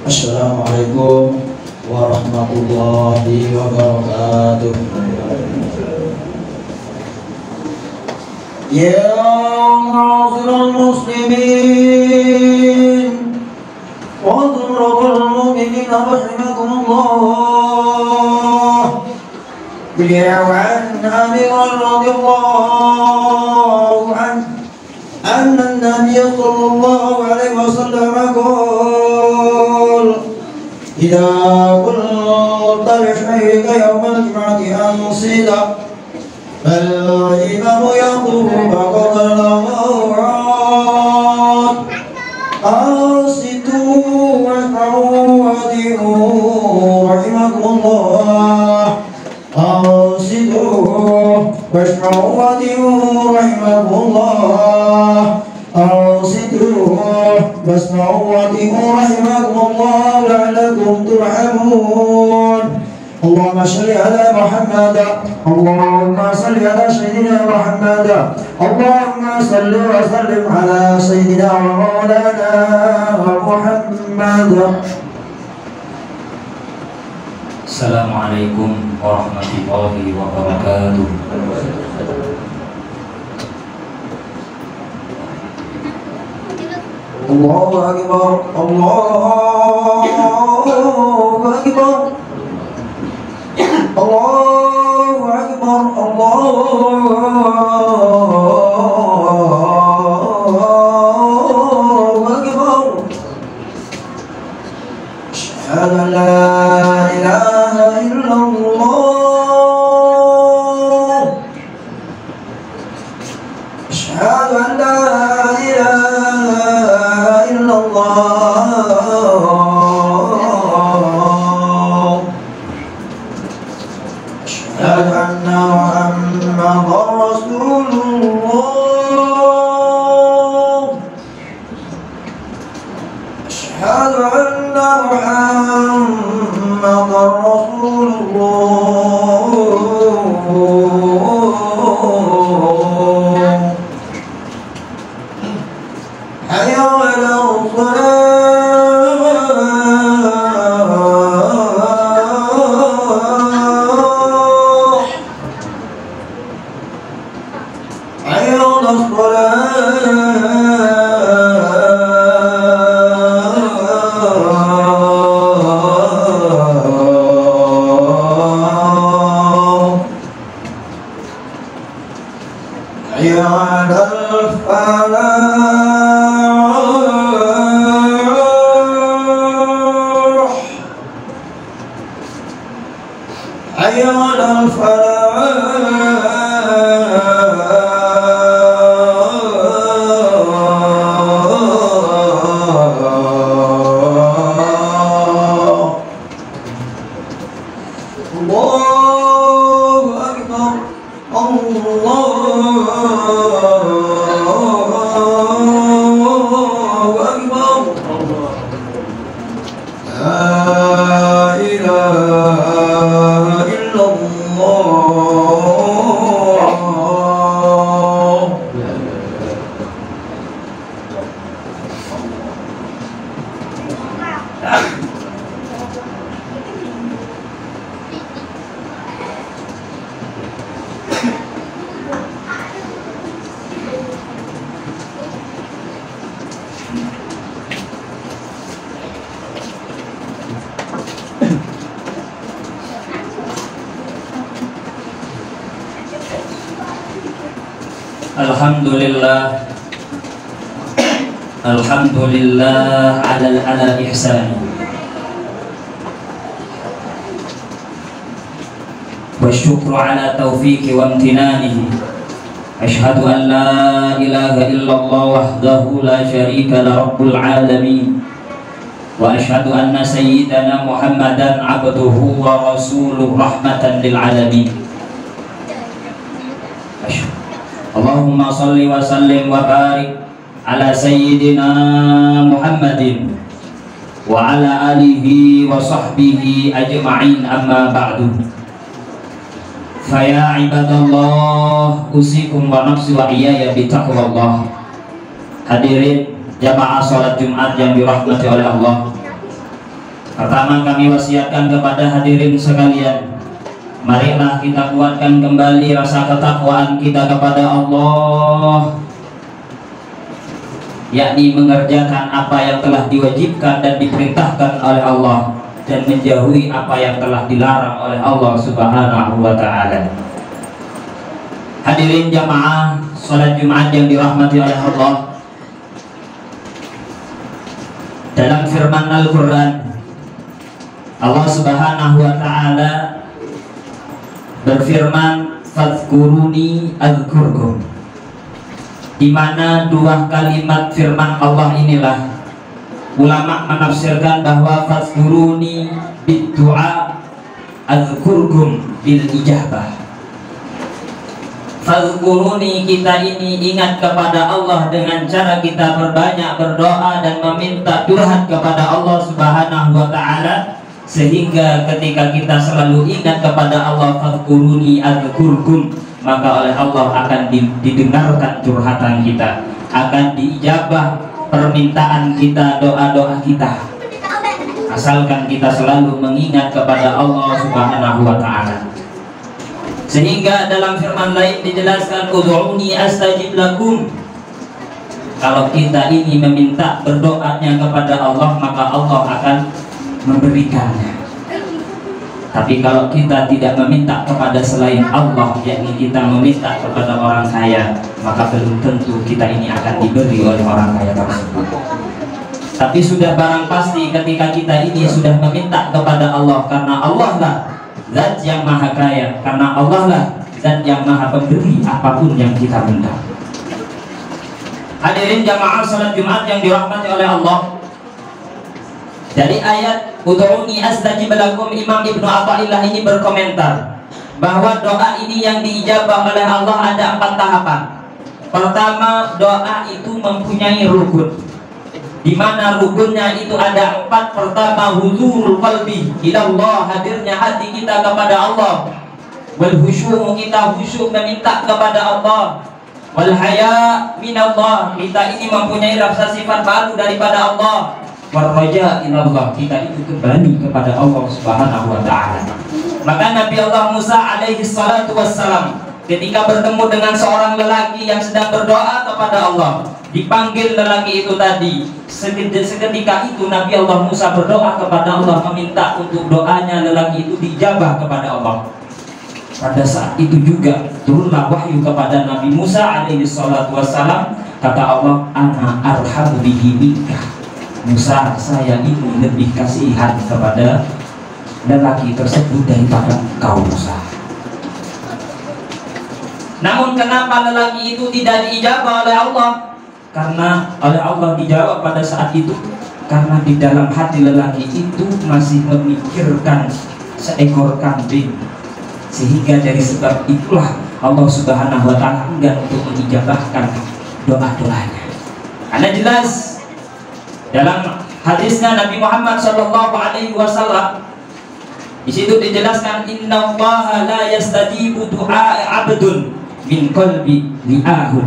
Assalamualaikum warahmatullahi wabarakatuh. Ya ma'asyiral muslimin wa dhurratul mu'minin rahimakumullah. Beliau an Abi radhiyallahu anhu anna an-nabiy sallallahu alaihi wasallam qala إذا كنت لشيء يوم الجمعة أنصت فالإمام يقول فقد الأوعاد أنصتوا واسمعوا وأطيعوا رحمكم الله أنصتوا واسمعوا وأطيعوا رحمكم الله أنصتوا واسمعوا وأطيعوا رحمكم الله لعلكم ترحمون. اللهم صل على محمد اللهم صل على سيدنا محمد اللهم صل وسلم على سيدنا ومولانا محمد. Assalamualaikum warahmatullahi wabarakatuh. Allahu Akbar, Allahu Akbar, Allahu Akbar, Allahu Akbar. Asyhadu an la ilaha illallah. Asyhadu an la ilaha illallah. Asyhadu anna Muhammadar Rasulullah. Asyhadu anna Muhammadar Rasulullah. Hayya 'alal salah, hayya 'alal salah, hayya 'alal falah. حي على الفلاح. الله أكبر، الله أكبر. لا إله إلا الله. Alhamdulillah, alhamdulillah ala ihsani wa syukru ala taufiqi wa amtinanihi. Ashhadu an la ilaha illallah wahdahu la syarika la rabbul alamin wa ashhadu anna sayyidana Muhammadan abduhu wa rasuluh rahmatan lil alamin. Allahumma salli wa sallim wa barik ala sayyidina Muhammadin wa ala alihi wa sahbihi ajma'in, amma ba'du. Faya ibadallah, usikum wa nafsi wa iyaya bitaqwallah. Hadirin jamaah salat Jumat yang dirahmati oleh Allah, pertama kami wasiatkan kepada hadirin sekalian, marilah kita kuatkan kembali rasa ketakwaan kita kepada Allah, yakni mengerjakan apa yang telah diwajibkan dan diperintahkan oleh Allah, dan menjauhi apa yang telah dilarang oleh Allah Subhanahu wa ta'ala. Hadirin jamaah salat Jumat yang dirahmati oleh Allah, dalam firman Al-Quran Allah Subhanahu wa ta'ala berfirman, fadhkuruni adzkurkum, di mana dua kalimat firman Allah inilah ulama menafsirkan bahwa fadhkuruni bid-du'a, adzkurkum bil ijabah. Fadhkuruni, kita ini ingat kepada Allah dengan cara kita berbanyak berdoa dan meminta curhat kepada Allah Subhanahu wa ta'ala, sehingga ketika kita selalu ingat kepada Allah, fadhkuruni adzkurkum, maka oleh Allah akan didengarkan curhatan kita, akan diijabah permintaan kita, doa-doa kita, asalkan kita selalu mengingat kepada Allah Subhanahu wa ta'ala. Sehingga dalam firman lain dijelaskan, ud'uni astajib lakum, kalau kita ini meminta berdoanya kepada Allah, maka Allah akan memberikannya. Tapi kalau kita tidak meminta kepada selain Allah, yakni kita meminta kepada orang kaya, maka belum tentu kita ini akan diberi oleh orang kaya tersebut. Tapi sudah barang pasti ketika kita ini sudah meminta kepada Allah, karena Allah lah zat yang maha kaya, karena Allah lah zat yang maha pemberi apapun yang kita minta. Hadirin jamaah salat Jumat yang dirahmati oleh Allah, dari ayat ud'uni astajib lakum, Imam Ibnu Athaillah ini berkomentar bahwa doa ini yang diijabah oleh Allah ada 4 tahapan. Pertama, doa itu mempunyai rukun, di mana rukunnya itu ada 4. Pertama, huzurul qalbi ilallah, hadirnya hati kita kepada Allah. Wal khusyu'u, kita khusyuk meminta kepada Allah. Wal haya minallah, kita ini mempunyai rasa sifat malu daripada Allah. Warraja ilallah, kita itu kembali kepada Allah Subhanahu wa ta'ala. Maka Nabi Allah Musa alaihi salatu wassalam ketika bertemu dengan seorang lelaki yang sedang berdoa kepada Allah, dipanggil lelaki itu tadi, seketika itu Nabi Allah Musa berdoa kepada Allah, meminta untuk doanya lelaki itu dijabah kepada Allah. Pada saat itu juga turunlah wahyu kepada Nabi Musa alaihi salatu wassalam, kata Allah, ana arhamu bihi minka, Musa, saya ini lebih kasihan kepada lelaki tersebut daripada engkau Musa. Namun kenapa lelaki itu tidak diijabah oleh Allah? Karena oleh Allah dijawab pada saat itu, karena di dalam hati lelaki itu masih memikirkan seekor kambing, sehingga dari sebab itulah Allah Subhanahu wa ta'ala enggan untuk mengijabahkan doa-doanya. Karena jelas dalam hadisnya Nabi Muhammad sallallahu alaihi wasallam, di situ dijelaskan, innallaha la yastajibu du'a 'abdun min qalbi li'ahud.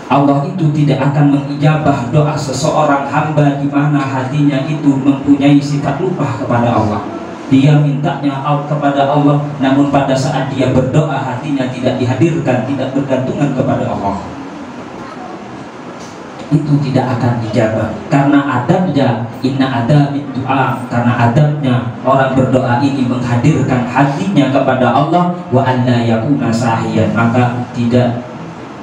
Allah itu tidak akan mengijabah doa seseorang hamba di mana hatinya itu mempunyai sifat lupa kepada Allah. Dia mintanya kepada Allah, namun pada saat dia berdoa hatinya tidak dihadirkan, tidak bergantungan kepada Allah, itu tidak akan dijabah. Karena adabnya, inna adabid du'a, karena adabnya orang berdoa ini menghadirkan hatinya kepada Allah, wa alla yakuna sahiyan, maka tidak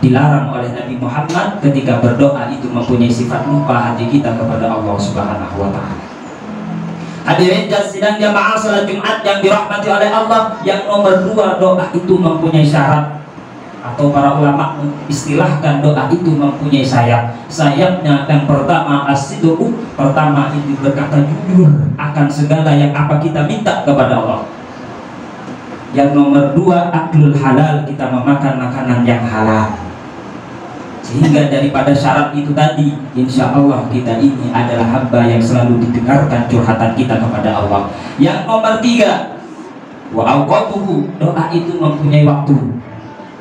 dilarang oleh Nabi Muhammad ketika berdoa itu mempunyai sifat lupa hati kita kepada Allah Subhanahu wa ta'ala. Hadirin sidang jamaah salat Jumat yang dirahmati oleh Allah, yang nomor 2, doa itu mempunyai syarat, atau para ulama istilahkan doa itu mempunyai sayap. Sayapnya yang pertama as-sidqu, pertama itu berkata jujur akan segala yang apa kita minta kepada Allah. Yang nomor 2 aklul halal, kita memakan makanan yang halal. Sehingga daripada syarat itu tadi, insya Allah kita ini adalah hamba yang selalu didengarkan curhatan kita kepada Allah. Yang nomor 3, wa awqatuhu, doa itu mempunyai waktu,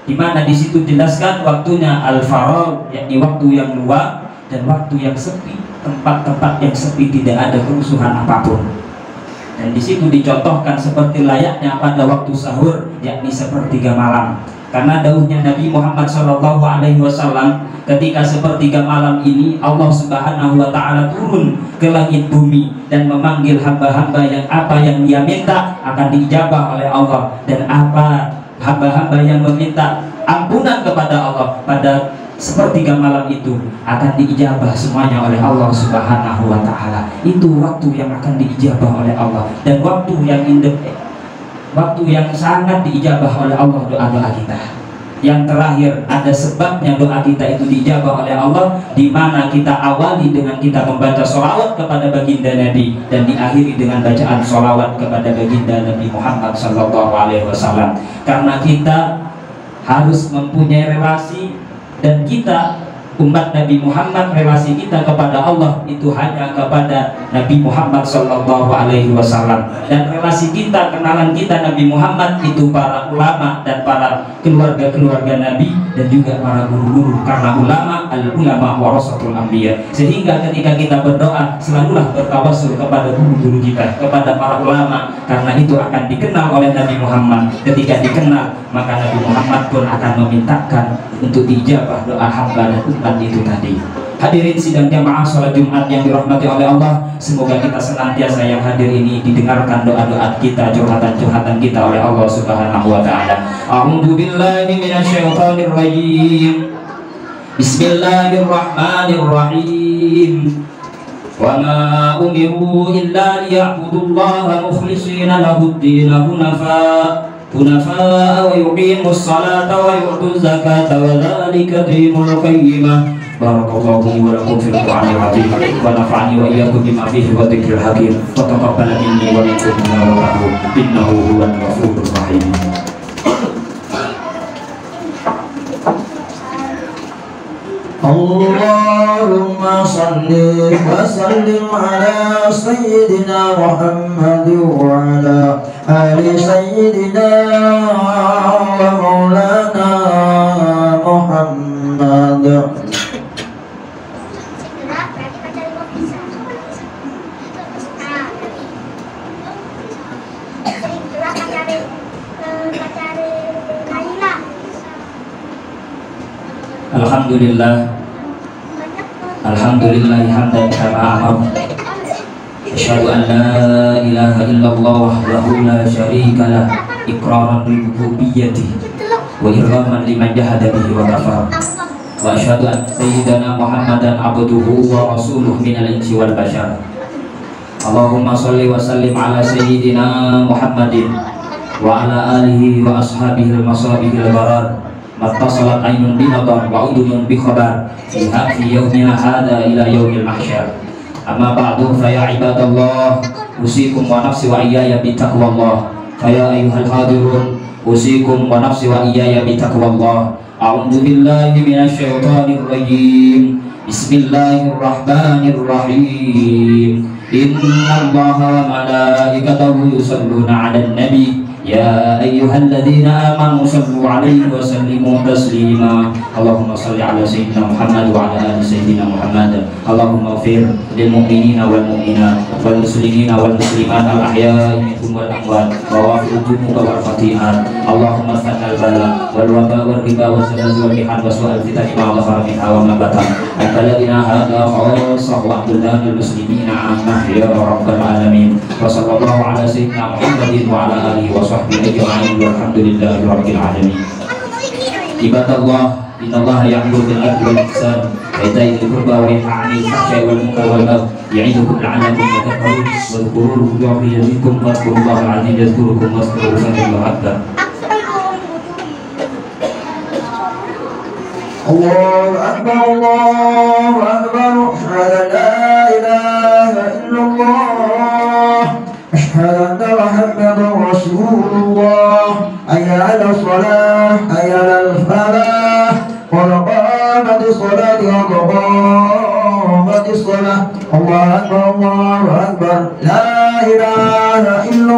di mana di situ jelaskan waktunya al-faragh, yakni waktu yang luang dan waktu yang sepi, tempat-tempat yang sepi tidak ada kerusuhan apapun. Dan di situ dicontohkan seperti layaknya pada waktu sahur, yakni sepertiga malam. Karena dawuhnya Nabi Muhammad SAW, ketika sepertiga malam ini Allah Subhanahu wa Ta'ala turun ke langit bumi dan memanggil hamba-hamba yang apa yang dia minta akan diijabah oleh Allah, dan apa hamba-hamba yang meminta ampunan kepada Allah pada sepertiga malam itu akan diijabah semuanya oleh Allah Subhanahu wa Ta'ala. Itu waktu yang akan diijabah oleh Allah, dan waktu yang sangat diijabah oleh Allah doa-doa kita. Yang terakhir, ada sebabnya doa kita itu diijabah oleh Allah, di mana kita awali dengan kita membaca sholawat kepada baginda Nabi dan diakhiri dengan bacaan sholawat kepada baginda Nabi Muhammad SAW. Karena kita harus mempunyai relasi, dan kita umat Nabi Muhammad, relasi kita kepada Allah itu hanya kepada Nabi Muhammad SAW, dan relasi kita, kenalan kita Nabi Muhammad itu para ulama dan para keluarga-keluarga Nabi dan juga para guru-guru, karena ulama warasatul anbiya. Sehingga ketika kita berdoa selalulah bertawassul kepada guru-guru kita, kepada para ulama, karena itu akan dikenal oleh Nabi Muhammad. Ketika dikenal, maka Nabi Muhammad pun akan memintakan untuk dijabah doa hamba dan umat itu tadi. Hadirin sidang jamaah sholat Jumat yang dirahmati oleh Allah, semoga kita senantiasa yang hadir ini didengarkan doa-doa kita, curhatan-curhatan kita oleh Allah Subhanahu wa Ta'ala. A'udzu billahi minasyaitonir rajim. Bismillahirrahmanirrahim. Wa ma umiru illa liya'budullaha mukhlishina lahud-din hunafa wa yuqimus salata wa yu'tuz zakata wa dzalika dinul qayyimah. Barakallahu wa lakum fil Qur'anil azim wa nafa'ani wa iyyakum bima fihi wa dzikril hakim wa taqabbal minni wa minkum innahu huwal ghafurur rahim. Allahumma salli wa sallim ala sayyidina Muhammad wa ala ali sayyidina wa maulana Muhammad. Alhamdulillah hamdan kama amar. Asyhadu an la ilaha illallah wahdahu la syarika lah, iqraran bi rububiyyatihi wa irghaman liman jahada bihi wa kafar. Wa asyhadu an sayyidana Muhammadan abduhu wa rasuluhu minal insi wal bashar. Allahumma shalli wa sallim ala sayyidina Muhammadin wa ala alihi wa ashabihi al-masabihil barar. Mattasalat ainun binadar wa udunun bi khabar fi yaumina hada ila yaumil mahsyar. Amma ba'du, fa ya ibadallah, usikum wa nafsi wa iyaya bi taqwallah. Fa ya ayyuhal hadirun, usikum wa nafsi wa iyaya bi taqwallah. A'udzu billahi minasyaitonir rajim. Bismillahirrahmanirrahim. Innallaha wa malaikatahu yusholluna 'alan nabi. Ya ayyuhalladzina amanu sallu 'alaihi wa sallimu taslima. Allahumma shalli 'ala sayyidina Muhammad wa 'ala ali sayyidina Muhammad. Allahumma ighfir lil mu'minina wal mu'minat wal muslimina wal muslimat al ahya'i minhum wal amwat wa wafil dhunuba wal khati'at. Allahumma fannal bala wal waba wal riba wal zalzal wal mihan wa su'al fitani ma dhahara minha wa ma batan. Baladina hadha khassah wa abdullah muslimina ammah ya rabbal alamin. Wa sallallahu 'ala sayyidina Muhammadin wa 'ala alihi wa ajma'in walhamdulillahi rabbil alamin. Ibadallah, innallaha ya'muru bil 'adli wal ihsan wa ita'i dzil qurba wa yanha 'anil fahsya'i wal munkari wal baghi ya'idukum la'allakum tadhakkarun. Wadhkuruhu yu'idhukum wadhkurullaha 'azim yadhkurukum wadhkuruhu katsiran akbar. Allahu akbar, Allahu akbar. La ilaha illallah. أشهد أن محمدا رسول الله. حي على الصلاة، حي على الفلاح، قد قامت الصلاة. قد قامت الصلاة الله أكبر لا إله إلا